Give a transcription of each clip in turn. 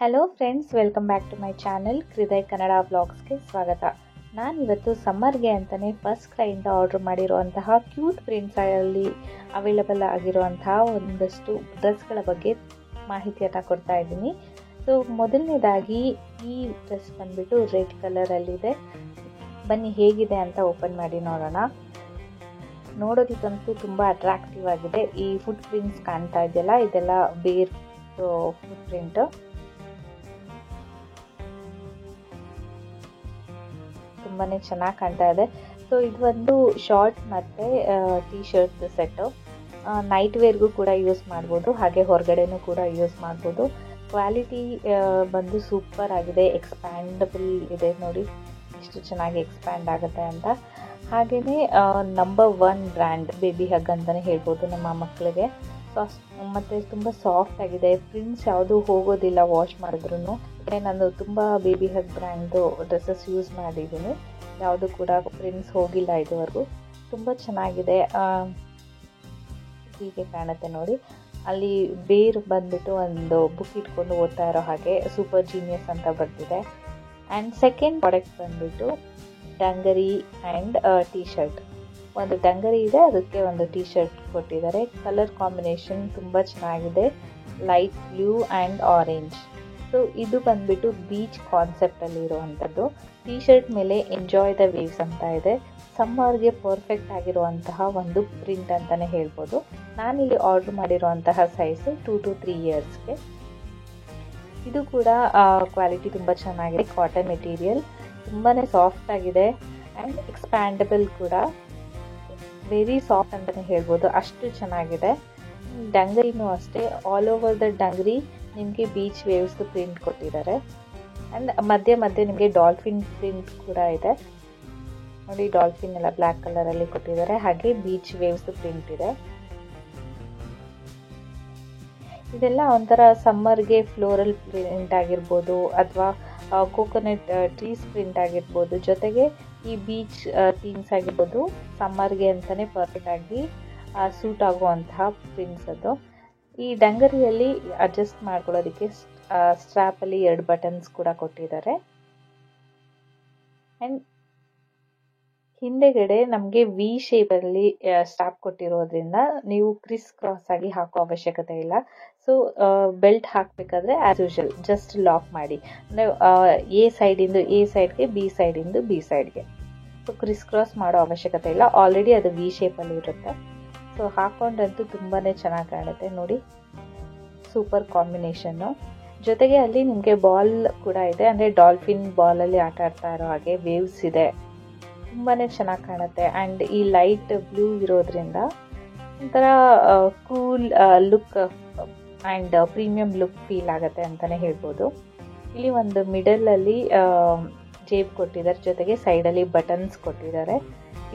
Hello friends, welcome back to my channel Hriday Kannada ವ್ಲಾಗ್ಸ್ಗೆ ಸ್ವಾಗತ. ನಾನಿವತ್ತು ಸಮ್ಮರ್ಗೆ ಅಂತಲೇ ಫಸ್ಟ್ ಕ್ರೈಯಿಂದ ಆರ್ಡ್ರ್ ಮಾಡಿರುವಂತಹ ಕ್ಯೂಟ್ ಪ್ರಿಂಟ್ಸಲ್ಲಿ ಅವೈಲಬಲ್ ಆಗಿರುವಂತಹ ಒಂದಷ್ಟು ಡ್ರೆಸ್ಗಳ ಬಗ್ಗೆ ಮಾಹಿತಿಯನ್ನು ಕೊಡ್ತಾ ಇದ್ದೀನಿ. ಸೊ ಮೊದಲನೇದಾಗಿ ಈ ಡ್ರೆಸ್ ಬಂದ್ಬಿಟ್ಟು ರೆಡ್ ಕಲರಲ್ಲಿದೆ. ಬನ್ನಿ ಹೇಗಿದೆ ಅಂತ ಓಪನ್ ಮಾಡಿ ನೋಡೋಣ. ನೋಡೋದಕ್ಕಂತೂ ತುಂಬ ಅಟ್ರಾಕ್ಟಿವ್ ಆಗಿದೆ. ಈ ಫುಟ್ ಪ್ರಿಂಟ್ಸ್ ಕಾಣ್ತಾ ಇದೆಯಲ್ಲ, ಇದೆಲ್ಲ ಬೇರ್ ಫುಟ್ ಪ್ರಿಂಟ್. ತುಂಬಾ ಚೆನ್ನಾಗಿ ಕಾಣ್ತಾ ಇದೆ. ಸೊ ಇದು ಒಂದು ಶಾರ್ಟ್ ಮತ್ತು ಟೀ ಶರ್ಟ್ ಸೆಟ್ಟು. ನೈಟ್ ವೇರ್ಗೂ ಕೂಡ ಯೂಸ್ ಮಾಡ್ಬೋದು, ಹಾಗೆ ಹೊರಗಡೆನೂ ಕೂಡ ಯೂಸ್ ಮಾಡ್ಬೋದು. ಕ್ವಾಲಿಟಿ ಬಂದು ಸೂಪರ್ ಆಗಿದೆ. ಎಕ್ಸ್ಪ್ಯಾಂಡಬಲ್ ಇದೆ, ನೋಡಿ ಎಷ್ಟು ಚೆನ್ನಾಗಿ ಎಕ್ಸ್ಪ್ಯಾಂಡ್ ಆಗುತ್ತೆ ಅಂತ. ಹಾಗೆಯೇ ನಂಬರ್ 1 ಬ್ರ್ಯಾಂಡ್ ಬೇಬಿ ಹಗ್ ಅಂತಲೇ ಹೇಳ್ಬೋದು ನಮ್ಮ ಮಕ್ಕಳಿಗೆ. ಮತ್ತು ತುಂಬ ಸಾಫ್ಟ್ ಆಗಿದೆ. ಪ್ರಿಂಟ್ಸ್ ಯಾವುದೂ ಹೋಗೋದಿಲ್ಲ ವಾಶ್ ಮಾಡಿದ್ರೂ. ನಾನು ತುಂಬ ಬೇಬಿ ಹಗ್ ಬ್ರ್ಯಾಂಡ್ದು ಡ್ರೆಸ್ಸಸ್ ಯೂಸ್ ಮಾಡಿದ್ದೀನಿ, ಯಾವುದು ಕೂಡ ಪ್ರಿಂಟ್ಸ್ ಹೋಗಿಲ್ಲ ಇದುವರೆಗೂ. ತುಂಬ ಚೆನ್ನಾಗಿದೆ. ಹೀಗೆ ಕಾಣುತ್ತೆ ನೋಡಿ. ಅಲ್ಲಿ ಬೇರ್ ಬಂದ್ಬಿಟ್ಟು ಒಂದು ಬುಕ್ ಇಟ್ಕೊಂಡು ಓದ್ತಾ ಇರೋ ಹಾಗೆ ಸೂಪರ್ ಜೀನಿಯಸ್ ಅಂತ ಬರ್ತಿದೆ. ಆ್ಯಂಡ್ ಸೆಕೆಂಡ್ ಪ್ರಾಡಕ್ಟ್ ಬಂದ್ಬಿಟ್ಟು ಡಂಗರಿ ಆ್ಯಂಡ್ ಟೀ ಶರ್ಟ್. ಒಂದು ಡಂಗರಿ ಇದೆ, ಅದಕ್ಕೆ ಒಂದು ಟೀ ಶರ್ಟ್ ಕೊಟ್ಟಿದ್ದಾರೆ. ಕಲರ್ ಕಾಂಬಿನೇಷನ್ ತುಂಬ ಚೆನ್ನಾಗಿದೆ, light blue and orange. So ಇದು ಬಂದ್ಬಿಟ್ಟು ಬೀಚ್ ಕಾನ್ಸೆಪ್ಟಲ್ಲಿ ಇರುವಂಥದ್ದು. ಟೀ ಶರ್ಟ್ ಮೇಲೆ ಎಂಜಾಯ್ ದ ವೇವ್ಸ್ ಅಂತ ಇದೆ. ಸಮ್ಮರ್ಗೆ ಪರ್ಫೆಕ್ಟ್ ಆಗಿರುವಂತಹ ಒಂದು ಪ್ರಿಂಟ್ ಅಂತಲೇ ಹೇಳ್ಬೋದು. ನಾನಿಲ್ಲಿ ಆರ್ಡ್ರ್ ಮಾಡಿರುವಂತಹ ಸೈಜು 2 to 3 ಇಯರ್ಸ್ಗೆ. ಇದು ಕೂಡ ಕ್ವಾಲಿಟಿ ತುಂಬ ಚೆನ್ನಾಗಿದೆ. ಕಾಟನ್ ಮೆಟೀರಿಯಲ್, ತುಂಬಾ ಸಾಫ್ಟ್ ಆಗಿದೆ ಆ್ಯಂಡ್ ಎಕ್ಸ್ಪ್ಯಾಂಡಬಲ್ ಕೂಡ. ವೆರಿ ಸಾಫ್ಟ್ ಅಂತಲೇ ಹೇಳ್ಬೋದು, ಅಷ್ಟು ಚೆನ್ನಾಗಿದೆ. ಡಂಗರಿನೂ ಅಷ್ಟೇ, ಆಲ್ ಓವರ್ ದ ಡಂಗರಿ ನಿಮಗೆ ಬೀಚ್ ವೇವ್ಸ್ದು ಪ್ರಿಂಟ್ ಕೊಟ್ಟಿದ್ದಾರೆ. ಆ್ಯಂಡ್ ಮಧ್ಯೆ ಮಧ್ಯೆ ನಿಮಗೆ ಡಾಲ್ಫಿನ್ ಪ್ರಿಂಟ್ ಕೂಡ ಇದೆ ನೋಡಿ. ಡಾಲ್ಫಿನ್ ಎಲ್ಲ ಬ್ಲ್ಯಾಕ್ ಕಲರಲ್ಲಿ ಕೊಟ್ಟಿದ್ದಾರೆ, ಹಾಗೆ ಬೀಚ್ ವೇವ್ಸ್ದು ಪ್ರಿಂಟ್ ಇದೆ. ಇದೆಲ್ಲ ಒಂಥರ ಸಮ್ಮರ್ಗೆ ಫ್ಲೋರಲ್ ಪ್ರಿಂಟ್ ಆಗಿರ್ಬೋದು, ಅಥವಾ ಕೋಕೋನಟ್ ಟ್ರೀಸ್ ಪ್ರಿಂಟ್ ಆಗಿರ್ಬೋದು, ಜೊತೆಗೆ ಈ ಬೀಚ್ ಥೀಮ್ಸ್ ಆಗಿರ್ಬೋದು. ಸಮ್ಮರ್ಗೆ ಅಂತಲೇ ಪರ್ಫೆಕ್ಟ್ ಆಗಿ ಸೂಟ್ ಆಗುವಂತಹ ಪ್ರಿಂಟ್ಸ್ ಅದು. ಈ ಡಂಗರಿಯಲ್ಲಿ ಅಡ್ಜಸ್ಟ್ ಮಾಡ್ಕೊಳ್ಳೋದಕ್ಕೆ ಸ್ಟ್ರಾಪಲ್ಲಿ 2 ಬಟನ್ಸ್ ಕೂಡ ಕೊಟ್ಟಿದ್ದಾರೆ. ಆ್ಯಂಡ್ ಹಿಂದೆಗಡೆ ನಮಗೆ ವಿ ಶೇಪಲ್ಲಿ ಸ್ಟ್ರಾಪ್ ಕೊಟ್ಟಿರೋದ್ರಿಂದ ನೀವು ಕ್ರಿಸ್ ಕ್ರಾಸ್ ಆಗಿ ಹಾಕೋ ಅವಶ್ಯಕತೆ ಇಲ್ಲ. ಸೊ ಬೆಲ್ಟ್ ಹಾಕಬೇಕಾದ್ರೆ ಆ್ಯಸ್ ಯೂಶುವಲ್ ಜಸ್ಟ್ ಲಾಕ್ ಮಾಡಿ, ಅಂದರೆ ಎ ಸೈಡಿಂದು ಎ ಸೈಡ್ಗೆ, ಬಿ ಸೈಡಿಂದು ಬಿ ಸೈಡ್ಗೆ. ಸೊ ಕ್ರಿಸ್ ಕ್ರಾಸ್ ಮಾಡೋ ಅವಶ್ಯಕತೆ ಇಲ್ಲ, ಆಲ್ರೆಡಿ ಅದು ವಿ ಶೇಪಲ್ಲಿ ಇರುತ್ತೆ. ಸೊ ಹಾಕೊಂಡ್ರಂತೂ ತುಂಬಾ ಚೆನ್ನಾಗಿ ಕಾಣುತ್ತೆ ನೋಡಿ. Super combination. ಜೊತೆಗೆ ಅಲ್ಲಿ ನಿಮಗೆ ಬಾಲ್ ಕೂಡ ಇದೆ, ಅಂದರೆ ಡಾಲ್ಫಿನ್ ಬಾಲಲ್ಲಿ ಆಟ ಆಡ್ತಾ ಇರೋ ಹಾಗೆ ವೇವ್ಸ್ ಇದೆ. ತುಂಬಾ ಚೆನ್ನಾಗಿ ಕಾಣುತ್ತೆ. ಆ್ಯಂಡ್ ಈ ಲೈಟ್ ಬ್ಲೂ ಇರೋದ್ರಿಂದ ಒಂಥರ cool look and premium look feel ಆಗುತ್ತೆ ಅಂತಲೇ ಹೇಳ್ಬೋದು. ಇಲ್ಲಿ ಒಂದು ಮಿಡಲಲ್ಲಿ ಜೇಬ್ ಕೊಟ್ಟಿದ್ದಾರೆ, ಜೊತೆಗೆ ಸೈಡಲ್ಲಿ ಬಟನ್ಸ್ ಕೊಟ್ಟಿದ್ದಾರೆ.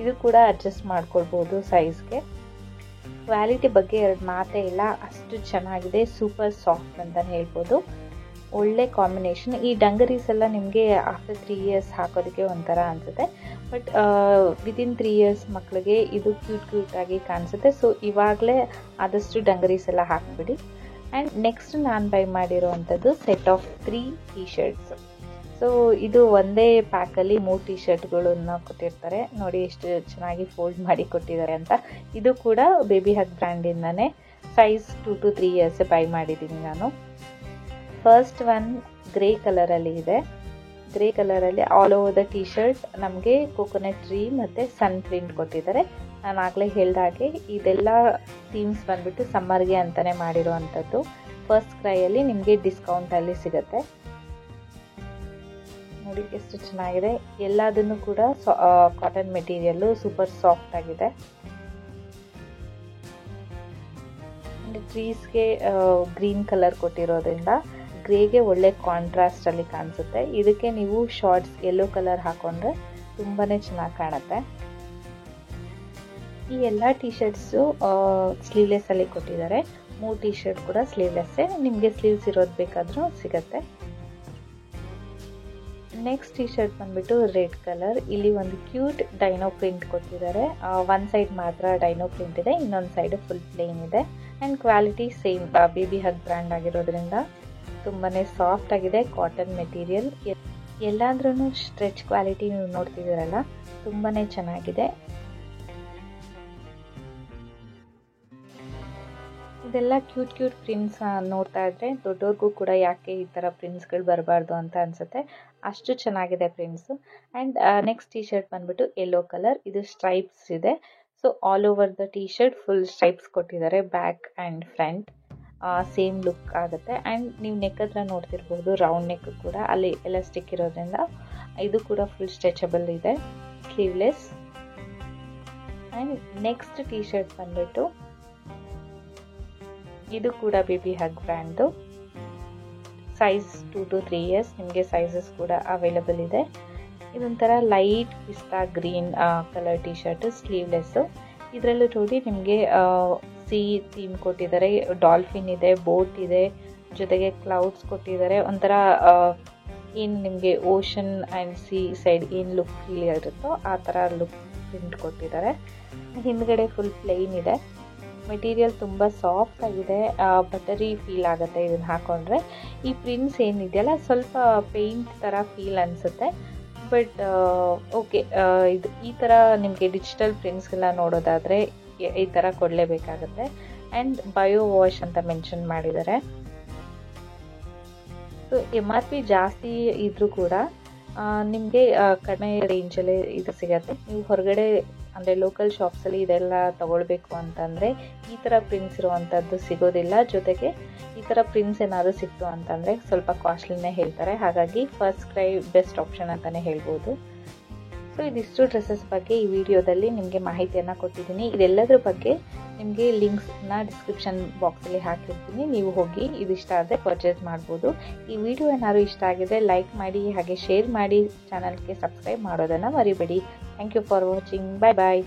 ಇದು ಕೂಡ ಅಡ್ಜಸ್ಟ್ ಮಾಡ್ಕೊಳ್ಬೋದು ಸೈಜ್ಗೆ. ಕ್ವಾಲಿಟಿ ಬಗ್ಗೆ 2 ಮಾತೇ ಇಲ್ಲ, ಅಷ್ಟು ಚೆನ್ನಾಗಿದೆ. ಸೂಪರ್ ಸಾಫ್ಟ್ ಅಂತಲೇ ಹೇಳ್ಬೋದು. ಒಳ್ಳೆ ಕಾಂಬಿನೇಷನ್. ಈ ಡಂಗರೀಸ್ ಎಲ್ಲ ನಿಮಗೆ ಆಫ್ಟರ್ 3 ಇಯರ್ಸ್ ಹಾಕೋದಕ್ಕೆ ಒಂಥರ ಅನಿಸುತ್ತೆ, ಬಟ್ ವಿದಿನ್ 3 ಇಯರ್ಸ್ ಮಕ್ಕಳಿಗೆ ಇದು ಕ್ಯೂಟ್ ಆಗಿ ಕಾಣಿಸುತ್ತೆ. ಸೊ ಇವಾಗಲೇ ಆದಷ್ಟು ಡಂಗರೀಸ್ ಎಲ್ಲ ಹಾಕ್ಬಿಡಿ. ಆ್ಯಂಡ್ ನೆಕ್ಸ್ಟ್ ನಾನು ಬೈ ಮಾಡಿರೋವಂಥದ್ದು set of 3 T shirts. So ಇದು ಒಂದೇ ಪ್ಯಾಕಲ್ಲಿ 3 ಟೀ ಶರ್ಟ್ಗಳನ್ನು ಕೊಟ್ಟಿರ್ತಾರೆ ನೋಡಿ, ಎಷ್ಟು ಚೆನ್ನಾಗಿ ಫೋಲ್ಡ್ ಮಾಡಿ ಕೊಟ್ಟಿದ್ದಾರೆ ಅಂತ. ಇದು ಕೂಡ ಬೇಬಿ ಹಗ್ ಬ್ರ್ಯಾಂಡಿಂದನೇ. ಸೈಜ್ 2 to 3 ಇಯರ್ಸ್ ಬೈ ಮಾಡಿದ್ದೀನಿ ನಾನು. ಫಸ್ಟ್ ಒನ್ ಗ್ರೇ ಕಲರಲ್ಲಿ ಇದೆ. ಗ್ರೇ ಕಲರಲ್ಲಿ all over the T shirt ನಮಗೆ ಕೋಕೋನಟ್ ಟ್ರೀ ಮತ್ತು ಸನ್ ಪ್ರಿಂಟ್ ಕೊಟ್ಟಿದ್ದಾರೆ. ನಾನು ಆಗಲೇ ಹೇಳಿದ ಹಾಗೆ ಇದೆಲ್ಲ ಥೀಮ್ಸ್ ಬಂದ್ಬಿಟ್ಟು ಸಮ್ಮರ್ಗೆ ಅಂತಲೇ ಮಾಡಿರುವಂಥದ್ದು. ಫಸ್ಟ್ ಕ್ರೈಯಲ್ಲಿ ನಿಮಗೆ ಡಿಸ್ಕೌಂಟಲ್ಲಿ ಸಿಗುತ್ತೆ ನೋಡಿ, ಎಷ್ಟು ಚೆನ್ನಾಗಿದೆ. ಎಲ್ಲದನ್ನು ಕೂಡ ಕಾಟನ್ ಮೆಟೀರಿಯಲ್ಲು, ಸೂಪರ್ ಸಾಫ್ಟ್ ಆಗಿದೆ. ಟ್ರೀಸ್ಗೆ ಗ್ರೀನ್ ಕಲರ್ ಕೊಟ್ಟಿರೋದ್ರಿಂದ ಗ್ರೇಗೆ ಒಳ್ಳೆ ಕಾಂಟ್ರಾಸ್ಟಲ್ಲಿ ಕಾಣಿಸುತ್ತೆ. ಇದಕ್ಕೆ ನೀವು ಶಾರ್ಟ್ಸ್ ಯೆಲ್ಲೋ ಕಲರ್ ಹಾಕೊಂಡ್ರೆ ತುಂಬಾ ಚೆನ್ನಾಗಿ ಕಾಣುತ್ತೆ. ಈ ಎಲ್ಲ ಟೀ ಶರ್ಟ್ಸು ಸ್ಲೀವ್ಲೆಸ್ಸಲ್ಲಿ ಕೊಟ್ಟಿದ್ದಾರೆ. 3 ಟೀ ಶರ್ಟ್ ಕೂಡ ಸ್ಲೀವ್ಲೆಸ್ಸೇ, ನಿಮಗೆ ಸ್ಲೀವ್ಸ್ ಇರೋದು ಬೇಕಾದರೂ ಸಿಗುತ್ತೆ. ನೆಕ್ಸ್ಟ್ ಟೀ ಶರ್ಟ್ ಬಂದ್ಬಿಟ್ಟು ರೆಡ್ ಕಲರ್. ಇಲ್ಲಿ ಒಂದು ಕ್ಯೂಟ್ ಡೈನೋ ಪ್ರಿಂಟ್ ಕೊಟ್ಟಿದ್ದಾರೆ. ಒಂದು ಸೈಡ್ ಮಾತ್ರ ಡೈನೋ ಪ್ರಿಂಟ್ ಇದೆ, ಇನ್ನೊಂದು ಸೈಡ್ ಫುಲ್ ಪ್ಲೇನ್ ಇದೆ. And quality same baby hug brand ಆಗಿರೋದ್ರಿಂದ ತುಂಬಾ ಸಾಫ್ಟ್ ಆಗಿದೆ, ಕಾಟನ್ ಮೆಟೀರಿಯಲ್. ಎಲ್ಲಾದ್ರೂ ಸ್ಟ್ರೆಚ್ ಕ್ವಾಲಿಟಿ ನೀವು ನೋಡ್ತಿದ್ದೀರಲ್ಲ, ತುಂಬಾ ಚೆನ್ನಾಗಿದೆ. ಇದೆಲ್ಲ ಕ್ಯೂಟ್ ಪ್ರಿಂಟ್ಸ್ ನೋಡ್ತಾ ಇದ್ರೆ ದೊಡ್ಡವ್ರಿಗೂ ಕೂಡ ಯಾಕೆ ಈ ಥರ ಪ್ರಿಂಟ್ಸ್ಗಳು ಬರಬಾರ್ದು ಅಂತ ಅನಿಸುತ್ತೆ, ಅಷ್ಟು ಚೆನ್ನಾಗಿದೆ prints. And next T shirt ಬಂದ್ಬಿಟ್ಟು ಯೆಲ್ಲೋ ಕಲರ್, ಇದು ಸ್ಟ್ರೈಪ್ಸ್ ಇದೆ. So all over the T shirt full stripes ಕೊಟ್ಟಿದ್ದಾರೆ, back and front same look ಆಗುತ್ತೆ. ಆ್ಯಂಡ್ ನೀವು ನೆಕ್ ಹತ್ರ ನೋಡ್ತಿರ್ಬೋದು, ರೌಂಡ್ ನೆಕ್ ಕೂಡ ಅಲ್ಲಿ ಎಲಾಸ್ಟಿಕ್ ಇರೋದ್ರಿಂದ ಇದು ಕೂಡ ಫುಲ್ ಸ್ಟ್ರೆಚಬಲ್ ಇದೆ, sleeveless. And next T shirt ಬಂದ್ಬಿಟ್ಟು ಇದು ಕೂಡ baby hug brand, size 2 to 3 years ನಿಮಗೆ ಸೈಜಸ್ ಕೂಡ ಅವೈಲಬಲ್ ಇದೆ. ಇದೊಂಥರ ಲೈಟ್ ಪಿಸ್ತಾ green colour T shirt, sleeveless. ಇದರಲ್ಲೂ ನೋಡಿ ನಿಮಗೆ ಸಿ ಥೀಮ್ ಕೊಟ್ಟಿದ್ದಾರೆ, ಡಾಲ್ಫಿನ್ ಇದೆ, ಬೋಟ್ ಇದೆ, ಜೊತೆಗೆ ಕ್ಲೌಡ್ಸ್ ಕೊಟ್ಟಿದ್ದಾರೆ. ಒಂಥರ ಏನು ನಿಮಗೆ ಓಷನ್ ಆ್ಯಂಡ್ ಸಿ ಸೈಡ್ ಏನು ಲುಕ್ ಫೀಲ್ ಇರುತ್ತೋ ಆ ಥರ ಲುಕ್ ಪ್ರಿಂಟ್ ಕೊಟ್ಟಿದ್ದಾರೆ. ಹಿಂದ್ಗಡೆ ಫುಲ್ ಪ್ಲೇನ್ ಇದೆ. ಮೆಟೀರಿಯಲ್ ತುಂಬ ಸಾಫ್ಟ್ ಆಗಿದೆ, ಬಟರಿ ಫೀಲ್ ಆಗುತ್ತೆ ಇದನ್ನು ಹಾಕೊಂಡ್ರೆ. ಈ ಪ್ರಿಂಟ್ಸ್ ಏನಿದೆಯಲ್ಲ ಸ್ವಲ್ಪ ಪೇಂಟ್ ಥರ ಫೀಲ್ ಅನಿಸುತ್ತೆ, ಬಟ್ ಓಕೆ. ಇದು ಈ ಥರ ನಿಮಗೆ ಡಿಜಿಟಲ್ ಪ್ರಿಂಟ್ಸ್ಗೆಲ್ಲ ನೋಡೋದಾದರೆ ಈ ಥರ ಕೊಡಲೇಬೇಕಾಗುತ್ತೆ. ಆ್ಯಂಡ್ ಬಯೋ ವಾಶ್ ಅಂತ ಮೆನ್ಷನ್ ಮಾಡಿದ್ದಾರೆ. ಸೊ MRP ಜಾಸ್ತಿ ಇದ್ರೂ ಕೂಡ ನಿಮಗೆ ಕಡಿಮೆ ರೇಂಜಲ್ಲೇ ಇದು ಸಿಗುತ್ತೆ. ನೀವು ಹೊರಗಡೆ ಅಂದರೆ ಲೋಕಲ್ ಶಾಪ್ಸಲ್ಲಿ ಇದೆಲ್ಲ ತೊಗೊಳ್ಬೇಕು ಅಂತಂದರೆ ಈ ಥರ ಪ್ರಿಂಟ್ಸ್ ಇರುವಂಥದ್ದು ಸಿಗೋದಿಲ್ಲ. ಜೊತೆಗೆ ಈ ಥರ ಪ್ರಿಂಟ್ಸ್ ಏನಾದರೂ ಸಿಕ್ತು ಅಂತಂದರೆ ಸ್ವಲ್ಪ ಕಾಸ್ಟ್ಲಿನೇ ಹೇಳ್ತಾರೆ. ಹಾಗಾಗಿ ಫಸ್ಟ್ ಕ್ರೈ ಬೆಸ್ಟ್ ಆಪ್ಷನ್ ಅಂತಲೇ ಹೇಳ್ಬೋದು. ಸೊ ಇದಿಷ್ಟು ಡ್ರೆಸ್ಸಸ್ ಬಗ್ಗೆ ಈ ವಿಡಿಯೋದಲ್ಲಿ ನಿಮಗೆ ಮಾಹಿತಿಯನ್ನು ಕೊಟ್ಟಿದ್ದೀನಿ. ಇದೆಲ್ಲದ್ರ ಬಗ್ಗೆ ನಿಮಗೆ ಲಿಂಕ್ಸ್ನ ಡಿಸ್ಕ್ರಿಪ್ಷನ್ ಬಾಕ್ಸಲ್ಲಿ ಹಾಕಿರ್ತೀನಿ, ನೀವು ಹೋಗಿ ಇದಿಷ್ಟ ಆದರೆ ಪರ್ಚೇಸ್ ಮಾಡ್ಬೋದು. ಈ ವಿಡಿಯೋ ಏನಾದರೂ ಇಷ್ಟ ಆಗಿದೆ ಲೈಕ್ ಮಾಡಿ, ಹಾಗೆ ಶೇರ್ ಮಾಡಿ, ಚಾನಲ್ಗೆ ಸಬ್ಸ್ಕ್ರೈಬ್ ಮಾಡೋದನ್ನು ಮರಿಬೇಡಿ. Thank you for watching. Bye bye.